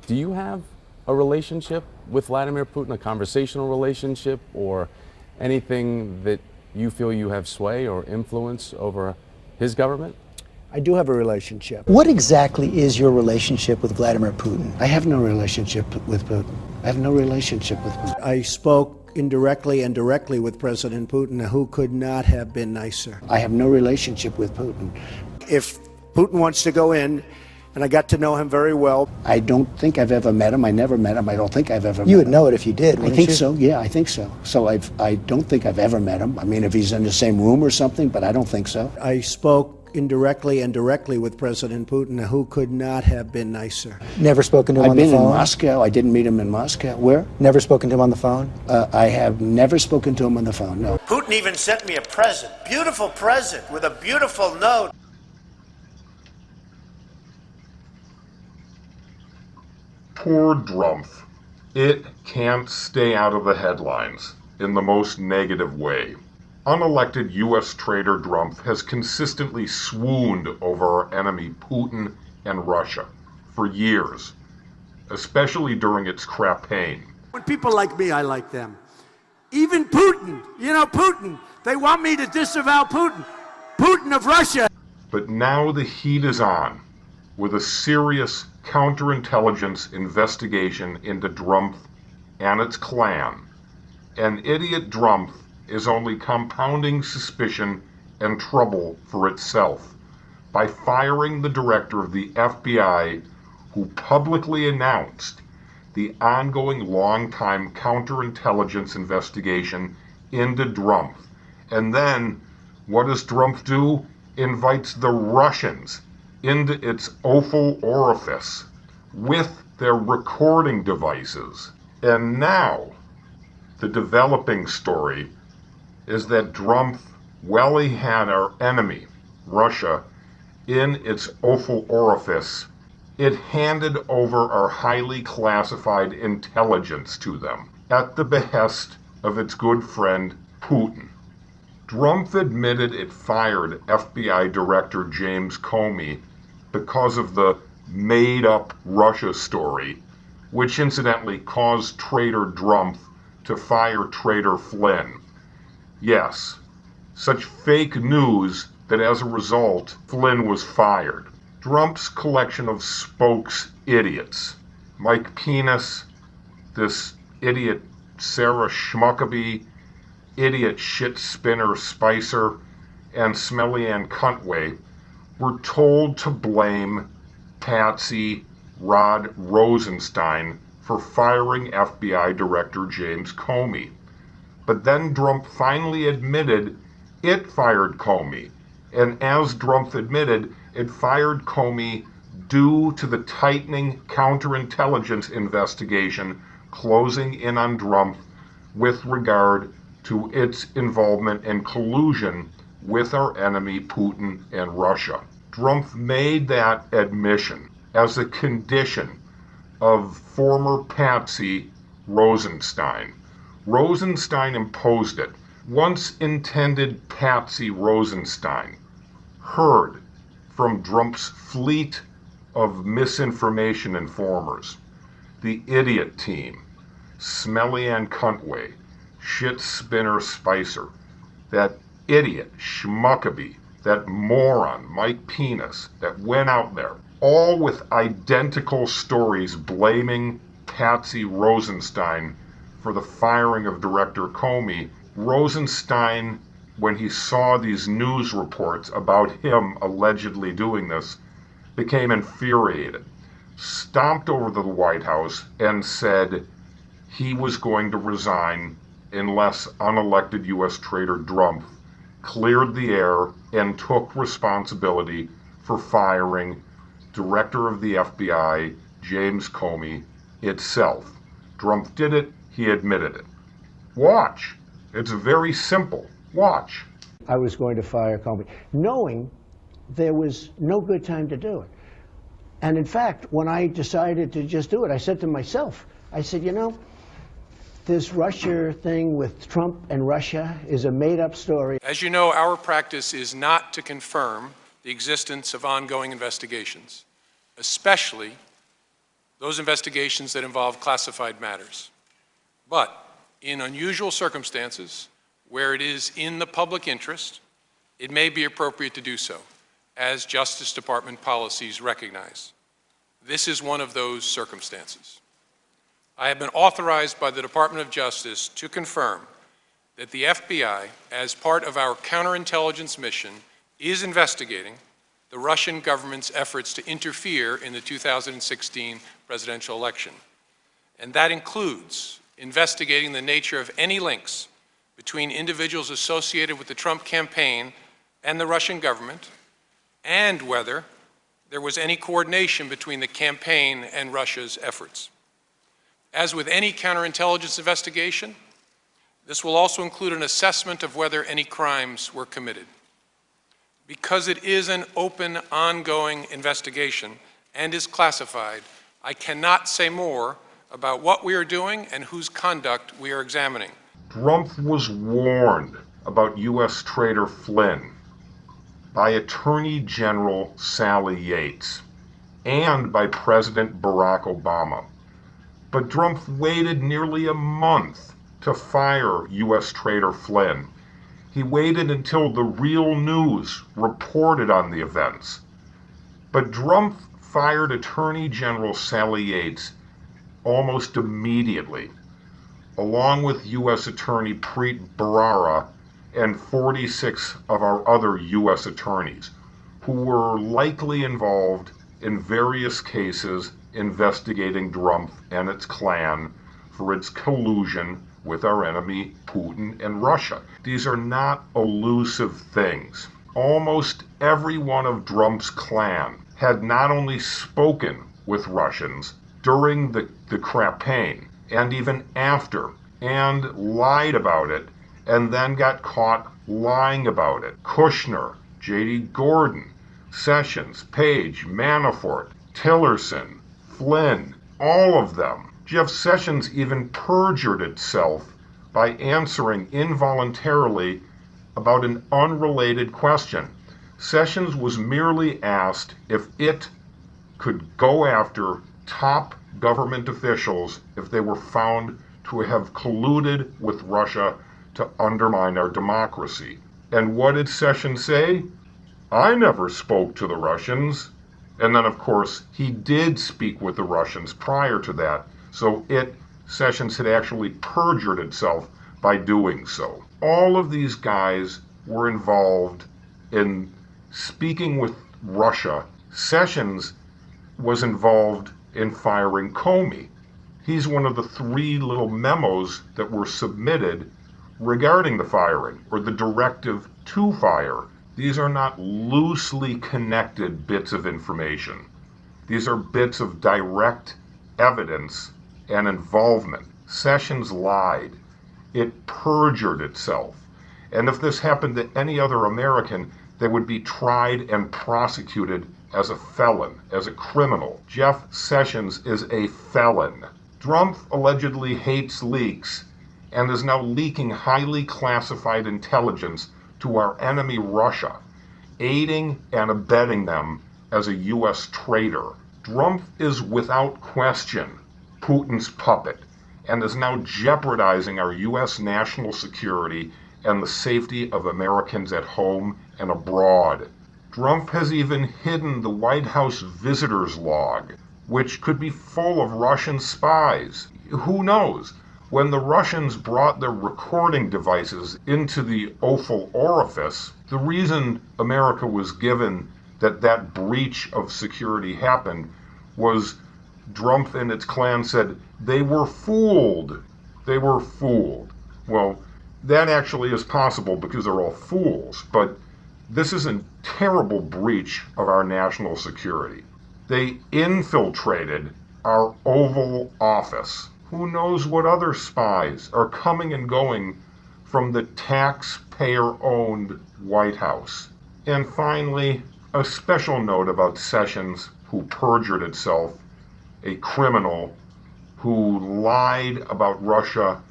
Do you have a relationship with Vladimir Putin, a conversational relationship, or anything that you feel you have sway or influence over his government? I do have a relationship. What exactly is your relationship with Vladimir Putin? I have no relationship with Putin. I have no relationship with Putin. I spoke indirectly and directly with President Putin, who could not have been nicer. I have no relationship with Putin. If Putin wants to go in, and I got to know him very well. I don't think I've ever met him. I never met him. I don't think I've ever met him. You would know it if you did, wouldn't I think you? so. Yeah, I think so. So I don't think I've ever met him. I mean, if he's in the same room or something, but I don't think so. I spoke indirectly and directly with President Putin, who could not have been nicer. Never spoken to him I've on the been phone? in Moscow. I didn't meet him in Moscow. Where? Never spoken to him on the phone? I have never spoken to him on the phone, no. Putin even sent me a present, beautiful present, with a beautiful note. Poor drumpf. It can't stay out of the headlines in the most negative way. Unelected US Traitor drumpf has consistently swooned over our enemy Putin and Russia for years, especially during its campaign. When people like me, I like them. Even Putin, Putin, they want me to disavow Putin. Putin of Russia. But now the heat is on, with a serious counterintelligence investigation into drumpf and its klan. And idiot drumpf is only compounding suspicion and trouble for itself by firing the director of the FBI, who publicly announced the ongoing long-time counterintelligence investigation into drumpf. And then, what does drumpf do? Invites the Russians into its offal orifice with their recording devices. And now, the developing story is that drumpf, well, he had our enemy, Russia, in its offal orifice. It handed over our highly classified intelligence to them at the behest of its good friend, Putin. Drumpf admitted it fired FBI Director James Comey because of the made-up Russia story, which incidentally caused traitor Drumpf to fire traitor Flynn. Yes, such fake news that as a result, Flynn was fired. Drumpf's collection of spokes idiots, Mike Penis, this idiot Sarah Schmuckabee, idiot shit spinner Spicer, and Smelly Ann Cuntway, were told to blame Patsy Rod Rosenstein for firing FBI Director James Comey. But then Drumpf finally admitted it fired Comey. And as Drumpf admitted, it fired Comey due to the tightening counterintelligence investigation closing in on Drumpf with regard to its involvement and collusion with our enemy Putin and Russia. Drumpf made that admission as a condition of former Patsy Rosenstein. Rosenstein imposed it. Once intended Patsy Rosenstein heard from Drumpf's fleet of misinformation informers, the idiot team, Smelly Ann Cuntway, shit spinner Spicer, that idiot Schmuckabee, that moron Mike Penis that went out there, all with identical stories blaming Patsy Rosenstein for the firing of Director Comey. Rosenstein, when he saw these news reports about him allegedly doing this, became infuriated, stomped over to the White House, and said he was going to resign unless unelected US Traitor Drumpf cleared the air and took responsibility for firing Director of the FBI, James Comey, itself. Drumpf did it, he admitted it. Watch. It's very simple. Watch. I was going to fire Comey, knowing there was no good time to do it. And in fact, when I decided to just do it, I said to myself, I said, this Russia thing with Trump and Russia is a made-up story. As you know, our practice is not to confirm the existence of ongoing investigations, especially those investigations that involve classified matters. But in unusual circumstances, where it is in the public interest, it may be appropriate to do so, as Justice Department policies recognize. This is one of those circumstances. I have been authorized by the Department of Justice to confirm that the FBI, as part of our counterintelligence mission, is investigating the Russian government's efforts to interfere in the 2016 presidential election. And that includes investigating the nature of any links between individuals associated with the Trump campaign and the Russian government, and whether there was any coordination between the campaign and Russia's efforts. As with any counterintelligence investigation, this will also include an assessment of whether any crimes were committed. Because it is an open, ongoing investigation and is classified, I cannot say more about what we are doing and whose conduct we are examining. Drumpf was warned about U.S. Traitor Flynn by Attorney General Sally Yates and by President Barack Obama. But Drumpf waited nearly a month to fire U.S. Traitor Flynn. He waited until the real news reported on the events. But Drumpf fired Attorney General Sally Yates almost immediately, along with U.S. Attorney Preet Bharara and 46 of our other U.S. attorneys, who were likely involved in various cases investigating Drumpf and its Klan for its collusion with our enemy Putin and Russia. These are not elusive things. Almost every one of Drumpf's Klan had not only spoken with Russians during the campaign and even after, and lied about it, and then got caught lying about it. Kushner, J.D. Gordon, Sessions, Page, Manafort, Tillerson, Flynn, all of them. Jeff Sessions even perjured itself by answering involuntarily about an unrelated question. Sessions was merely asked if it could go after top government officials if they were found to have colluded with Russia to undermine our democracy. And what did Sessions say? I never spoke to the Russians. And then, of course, he did speak with the Russians prior to that, so Sessions had actually perjured itself by doing so. All of these guys were involved in speaking with Russia. Sessions was involved in firing Comey. He's one of the 3 little memos that were submitted regarding the firing, or the directive to fire. These are not loosely connected bits of information. These are bits of direct evidence and involvement. Sessions lied. It perjured itself. And if this happened to any other American, they would be tried and prosecuted as a felon, as a criminal. Jeff Sessions is a felon. Drumpf allegedly hates leaks and is now leaking highly classified intelligence to our enemy Russia, aiding and abetting them as a U.S. traitor. Drumpf is without question Putin's puppet and is now jeopardizing our U.S. national security and the safety of Americans at home and abroad. Drumpf has even hidden the White House visitors log, which could be full of Russian spies. Who knows? When the Russians brought their recording devices into the Ophel orifice, the reason America was given that breach of security happened was Drumpf and its Klan said they were fooled. They were fooled. Well, that actually is possible because they're all fools, but this is a terrible breach of our national security. They infiltrated our Oval Office. Who knows what other spies are coming and going from the taxpayer-owned White House. And finally, a special note about Sessions, who perjured itself, a criminal who lied about Russia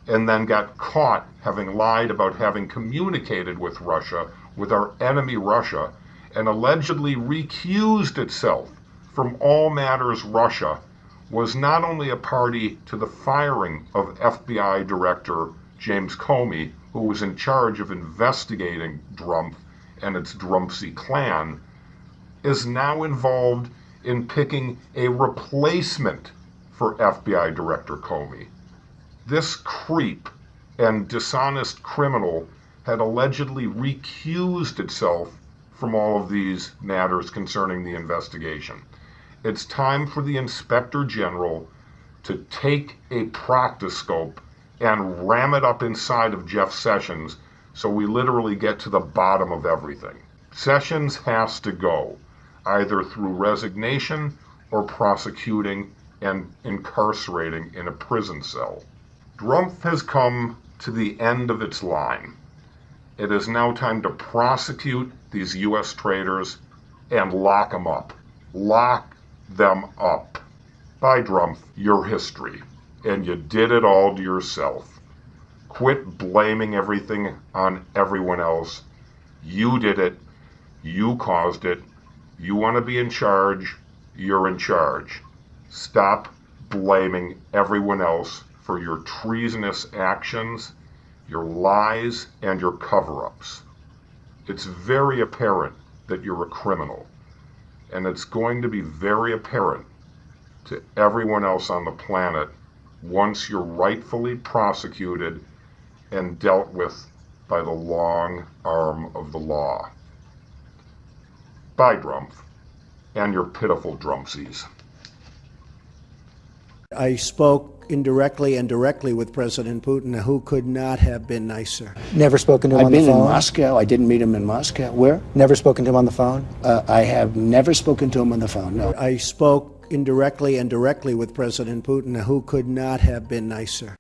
and then got caught having lied about having communicated with Russia, with our enemy Russia, and allegedly recused itself from all matters Russia was not only a party to the firing of FBI Director James Comey, who was in charge of investigating drumpf and its drumpf klan, is now involved in picking a replacement for FBI Director Comey. This creep and dishonest criminal had allegedly recused itself from all of these matters concerning the investigation. It's time for the Inspector General to take a proctoscope and ram it up inside of Jeff Sessions so we literally get to the bottom of everything. Sessions has to go, either through resignation or prosecuting and incarcerating in a prison cell. Drumpf has come to the end of its line. It is now time to prosecute these U.S. traitors and lock them up. Lock them up. Bye, Drumpf, your history. And you did it all to yourself. Quit blaming everything on everyone else. You did it. You caused it. You want to be in charge. You're in charge. Stop blaming everyone else for your treasonous actions, your lies, and your cover-ups. It's very apparent that you're a criminal, and it's going to be very apparent to everyone else on the planet once you're rightfully prosecuted and dealt with by the long arm of the law. Bye, Drumpf, and your pitiful drumpsies. I spoke indirectly and directly with President Putin, who could not have been nicer. Never spoken to him I've on the been in phone? Moscow. I didn't meet him in Moscow. Where? Never spoken to him on the phone? I have never spoken to him on the phone, no. I spoke indirectly and directly with President Putin, who could not have been nicer.